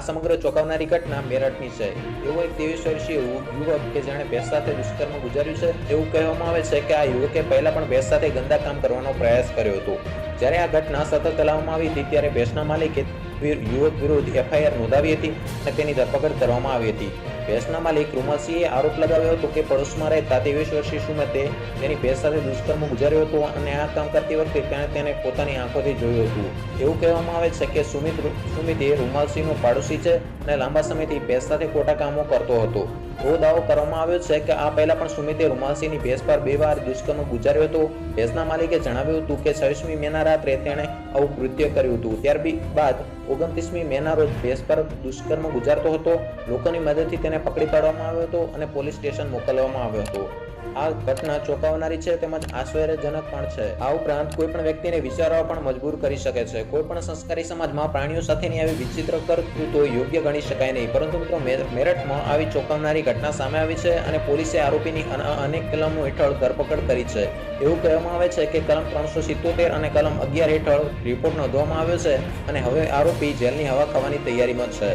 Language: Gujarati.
આ સમગ્ર ચોંકાવનારી ઘટના મેરઠની છે। એવો એક 23 વર્ષીય યુવક કે જેણે ભેંસ સાથે દુષ્કર્મ ગુજાર્યું છે। એવું કહેવામાં આવે છે કે આ યુવકે પહેલા પણ ભેંસ સાથે ગંદા કામ કરવાનો પ્રયાસ કર્યો હતો। જ્યારે આ ઘટના સતત ચલાવવામાં આવી હતી ત્યારે ભેંસના માલિકે યુવક વિરુદ્ધ FIR નોંધાવી હતી અને તેની ધરપકડ કરવામાં આવી હતી। ભેંસના માલિક રૂમાલસિંહે આરોપ લગાવ્યો હતો કે પડોશમાં રહેતા 23 વર્ષીય સુમિતે તેની ભેંસ સાથે દુષ્કર્મ ગુજાર્યો હતો અને આ કામ કરતી વખતે તેણે તેને પોતાની આંખોથી જોયું હતું। એવું કહેવામાં આવે છે કે સુમિત એ રૂમાલસિંહનો પાડોશી છે અને લાંબા સમયથી ભેંસ સાથે ખોટા કામો કરતો હતો। એવો દાવો કરવામાં આવ્યો છે કે આ પહેલા પણ સુમિતે રૂમાલસિંહની ભેંસ પર 2 વાર દુષ્કર્મ ગુજાર્યો હતો। ભેંસના માલિકે જણાવ્યું હતું કે 26મી મેના રાત્રે તેણે આવું કૃત્ય કર્યું હતું। ત્યારબાદ 29મી મેના રોજ ભેંસ પર દુષ્કર્મ ગુજારતો હતો। લોકોની મદદથી તેને પકડી પાડવામાં આવ્યો હતો અને પોલીસ સ્ટેશન મોકલવામાં આવ્યો હતો। આ ઘટના ચોંકાવનારી છે તેમજ આશ્ચર્યજનક પણ છે। આ ઉપરાંત કોઈ પણ વ્યક્તિને વિચારવા પણ મજબૂર કરી શકે છે। કોઈ પણ સંસ્કારી સમાજમાં પ્રાણીઓ સાથેની આવી વિચિત્ર કરતૂતો યોગ્ય ગણી શકાય નહીં, પરંતુ મિત્રો મેરઠમાં આવી ચોંકાવનારી ઘટના સામે આવી છે અને પોલીસે આરોપીની અનેક કલમો હેઠળ ધરપકડ કરી છે। એવું કહેવામાં આવે છે કે કલમ 377 અને કલમ 11 હેઠળ રિપોર્ટ નોંધવામાં આવ્યો છે અને હવે આરોપી જેલની હવા ખાવાની તૈયારીમાં છે।